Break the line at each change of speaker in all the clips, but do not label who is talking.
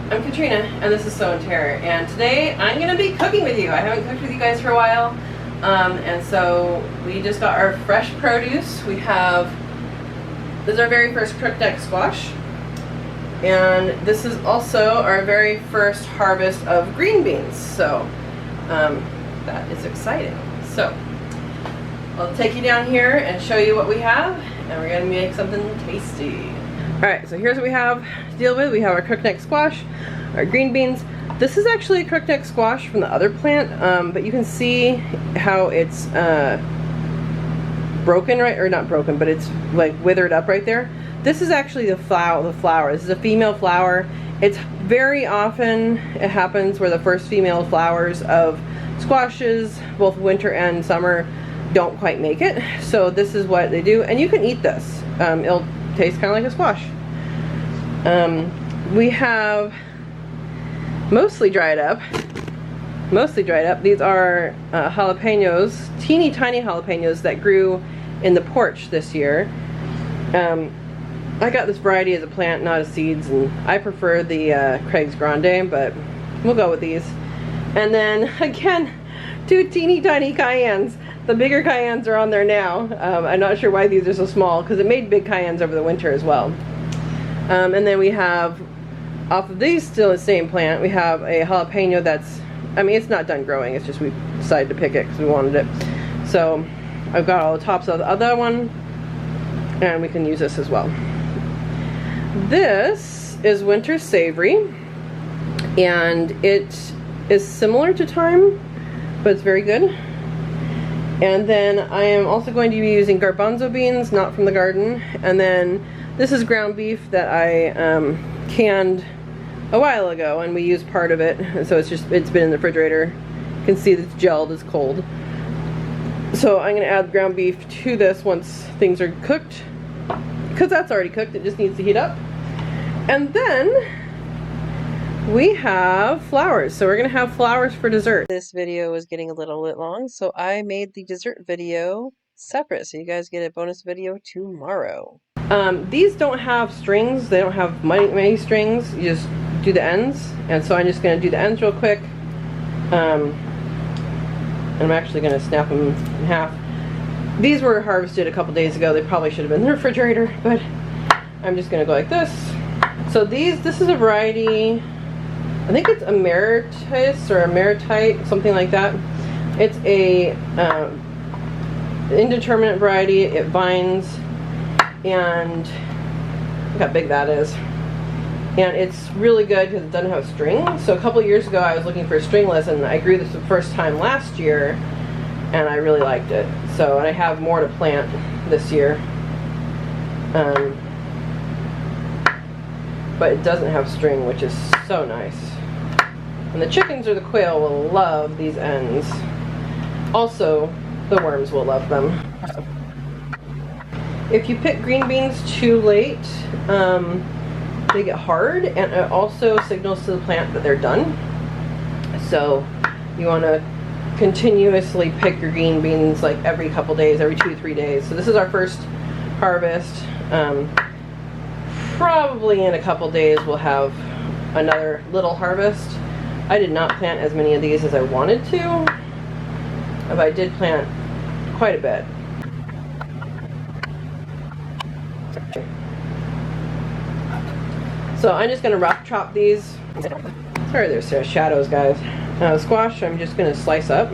I'm Katrina, and this is So Tare, and today I'm going to be cooking with you. I haven't cooked with you guys for a while, and so we just got our fresh produce. We have, this is our very first crookneck squash, and this is also our very first harvest of green beans, so that is exciting. So I'll take you down here and show you what we have, and we're going to make something tasty. Alright, so here's what we have to deal with. We have our crookneck squash, our green beans. This is actually a crookneck squash from the other plant, but you can see how it's broken, right? Or not broken, but it's like withered up right there. This is actually the flower. This is a female flower. It's very often, it happens where the first female flowers of squashes, both winter and summer, don't quite make it. So this is what they do, and you can eat this. It'll taste kind of like a squash. We have mostly dried up. These are jalapenos, teeny tiny jalapenos that grew in the porch this year. I got this variety as a plant, not as seeds, and I prefer the Craig's Grande, but we'll go with these. And then again, 2 teeny tiny cayennes. The bigger cayennes are on there now. I'm not sure why these are so small, because it made big cayennes over the winter as well. And then we have, off of these, still the same plant, we have a jalapeno that's, I mean, it's not done growing, it's just we decided to pick it because we wanted it. So I've got all the tops of the other one, and we can use this as well. This is winter savory, and it is similar to thyme, but it's very good. And then I am also going to be using garbanzo beans, not from the garden. And then this is ground beef that I canned a while ago, and we used part of it. And so it's been in the refrigerator. You can see it's gelled, it's cold. So I'm going to add ground beef to this once things are cooked, because that's already cooked, it just needs to heat up. And then we have flowers, so we're gonna have flowers for dessert. This video is getting a little bit long, so I made the dessert video separate, so you guys get a bonus video tomorrow. These don't have strings, they don't have many strings, you just do the ends, and so I'm just gonna do the ends real quick. And I'm actually gonna snap them in half. These were harvested a couple days ago, they probably should have been in the refrigerator, but I'm just gonna go like this. So this is a variety, I think it's emeritus or emeritite, something like that. It's a indeterminate variety. It vines, and look how big that is. And it's really good because it doesn't have string. So a couple of years ago I was looking for stringless, and I grew this the first time last year, and I really liked it. So, and I have more to plant this year. But it doesn't have string, which is so nice. And the chickens or the quail will love these ends. Also, the worms will love them. If you pick green beans too late, they get hard, and it also signals to the plant that they're done. So you want to continuously pick your green beans like every couple days, every 2 to 3 days. So this is our first harvest. Probably in a couple days we'll have another little harvest. I did not plant as many of these as I wanted to, but I did plant quite a bit. So I'm just going to rough chop these. Sorry, there's shadows, guys. Squash, I'm just going to slice up.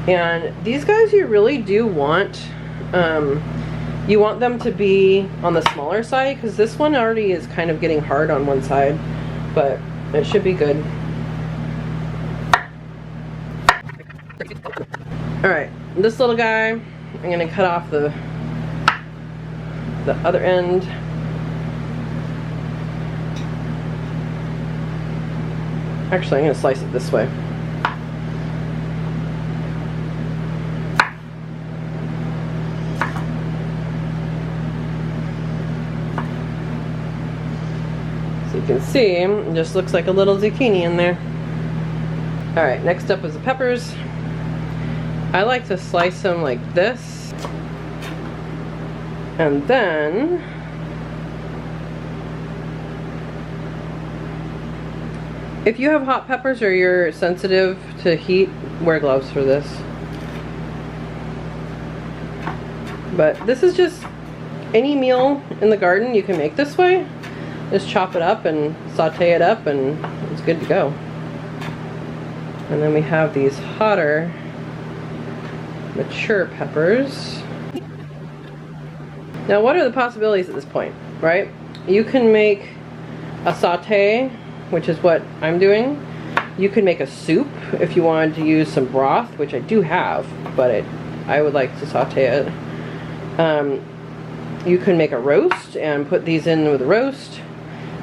And these guys you really do want, you want them to be on the smaller side, because this one already is kind of getting hard on one side, but it should be good. Alright, this little guy, I'm going to cut off the other end. Actually, I'm going to slice it this way. So you can see, it just looks like a little zucchini in there. Alright, next up is the peppers. I like to slice them like this. And then If you have hot peppers or you're sensitive to heat, wear gloves for this. But this is just any meal in the garden you can make this way. Just chop it up and saute it up and it's good to go. And then we have these hotter, mature peppers. Now what are the possibilities at this point, right? You can make a saute, which is what I'm doing. You can make a soup if you wanted to use some broth, which I do have, but I would like to saute it. You can make a roast and put these in with a roast.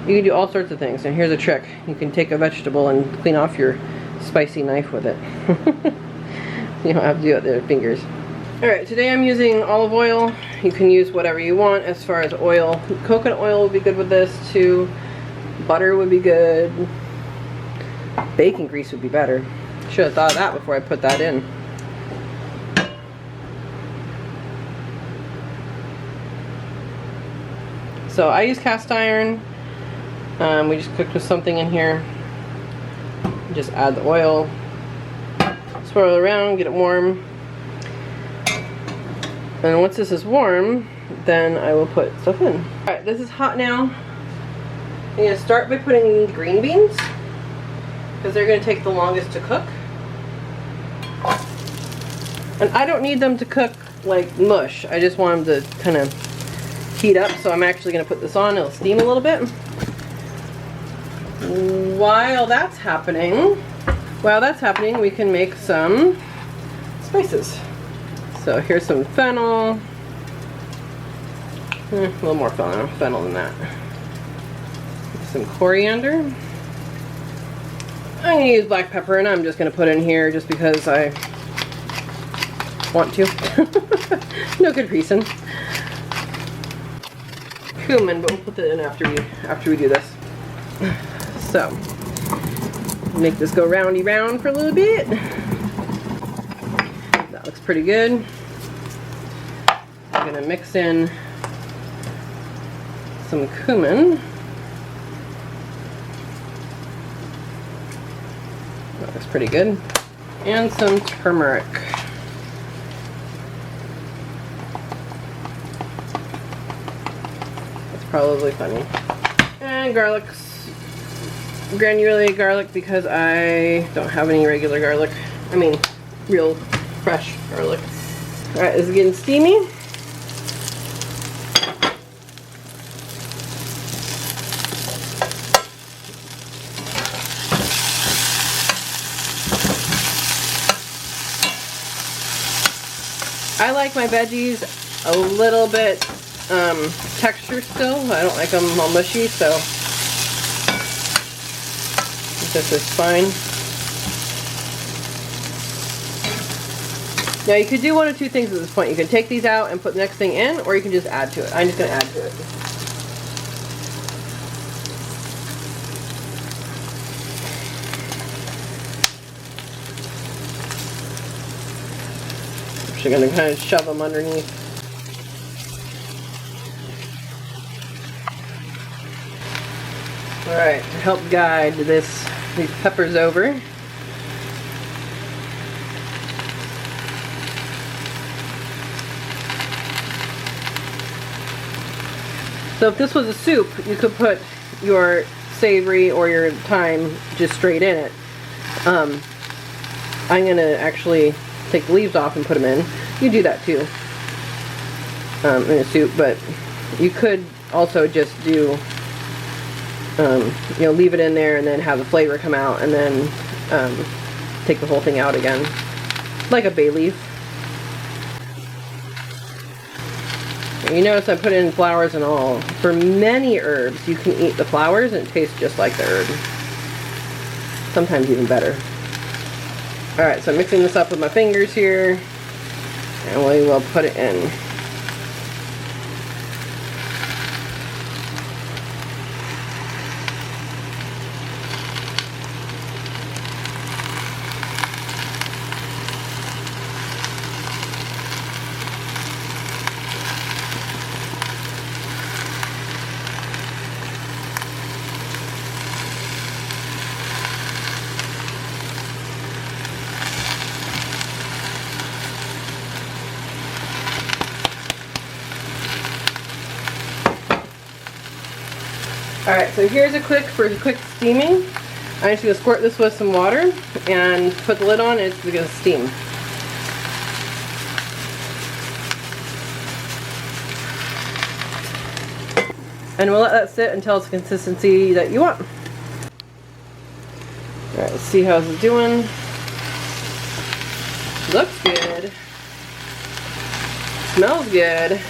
You can do all sorts of things, and here's a trick. You can take a vegetable and clean off your spicy knife with it. You don't have to do it with your fingers. Alright, today I'm using olive oil. You can use whatever you want as far as oil. Coconut oil would be good with this too. Butter would be good. Bacon grease would be better. Should have thought of that before I put that in. So I use cast iron. We just cooked with something in here. Just add the oil, swirl it around, get it warm. And once this is warm, then I will put stuff in. Alright, this is hot now. I'm going to start by putting in the green beans, because they're going to take the longest to cook. And I don't need them to cook like mush. I just want them to kind of heat up, so I'm actually going to put this on. It'll steam a little bit. While that's happening, we can make some spices. So here's some fennel. A little more fennel than that. Some coriander. I'm going to use black pepper, and I'm just going to put it in here just because I want to. No good reason. Cumin, but we'll put that in after we do this. So, make this go roundy round for a little bit. That looks pretty good. I'm going to mix in some cumin. That looks pretty good. And some turmeric. That's probably funny. And garlic. Granulated garlic, because I don't have any regular garlic. I mean, real fresh garlic. Alright, this is getting steamy. I like my veggies a little bit texture still. I don't like them all mushy, so this is fine. Now you could do one of two things at this point. You can take these out and put the next thing in, or you can just add to it. I'm just going to add to it. I'm actually going to kind of shove them underneath. Alright, to help guide these peppers over. So if this was a soup, you could put your savory or your thyme just straight in it. I'm going to actually take the leaves off and put them in. You do that too in a soup, but you could also just do you know, leave it in there and then have the flavor come out, and then take the whole thing out again, like a bay leaf. You notice I put in flowers and all. For many herbs, you can eat the flowers and it tastes just like the herb. Sometimes even better. Alright, so I'm mixing this up with my fingers here, and we will put it in. Alright, so here's a quick steaming. I'm just going to squirt this with some water and put the lid on, and it's going to steam. And we'll let that sit until it's the consistency that you want. Alright, let's see how it's doing. Looks good. Smells good.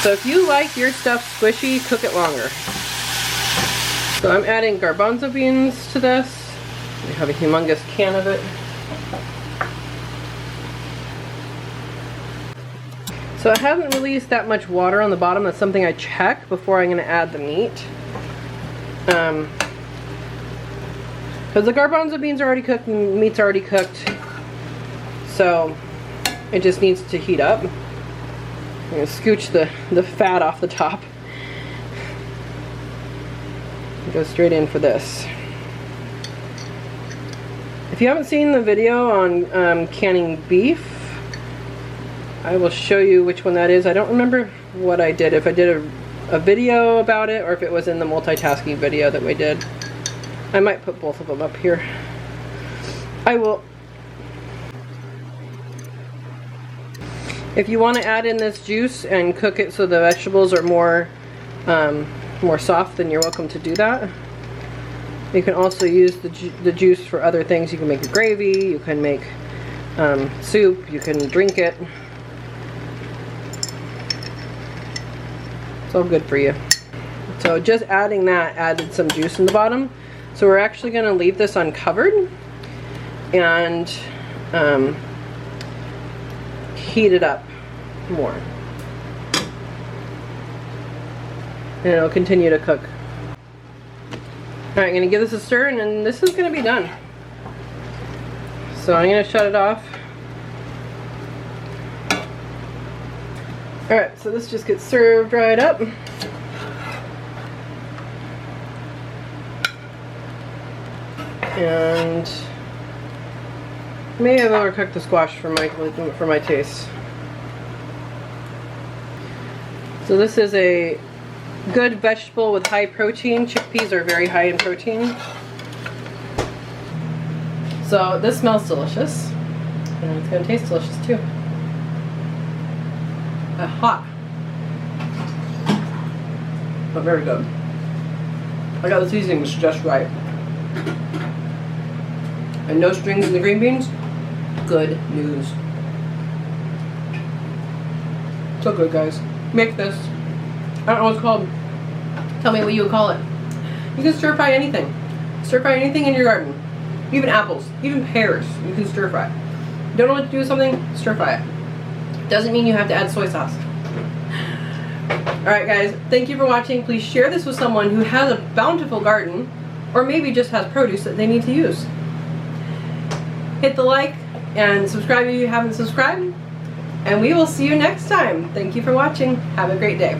So if you like your stuff squishy, cook it longer. So I'm adding garbanzo beans to this. We have a humongous can of it. So it hasn't released that much water on the bottom. That's something I check before I'm going to add the meat. Because the garbanzo beans are already cooked and meat's already cooked. So it just needs to heat up. I'm going to scooch the fat off the top. Go straight in for this. If you haven't seen the video on canning beef, I will show you which one that is. I don't remember what I did, if I did a video about it or if it was in the multitasking video that we did. I might put both of them up here. I will. If you want to add in this juice and cook it so the vegetables are more soft, then you're welcome to do that. You can also use the juice for other things. You can make a gravy, you can make soup, you can drink it. It's all good for you. So just adding that added some juice in the bottom. So we're actually going to leave this uncovered and heat it up more. And it'll continue to cook. Alright, I'm going to give this a stir and then this is going to be done. So I'm going to shut it off. Alright, so this just gets served right up. And maybe I've overcooked the squash for my taste. So this is a good vegetable with high protein. Chickpeas are very high in protein. So this smells delicious. And it's going to taste delicious too. Hot. But very good. I got the seasonings just right. And no strings in the green beans. Good news. So good, guys. Make this. I don't know what it's called. Tell me what you would call it. You can stir fry anything. Stir fry anything in your garden. Even apples, even pears, you can stir fry. You don't know what to do with something, stir fry it. Doesn't mean you have to add soy sauce. Alright guys, thank you for watching. Please share this with someone who has a bountiful garden or maybe just has produce that they need to use. Hit the like and subscribe if you haven't subscribed. And we will see you next time. Thank you for watching. Have a great day.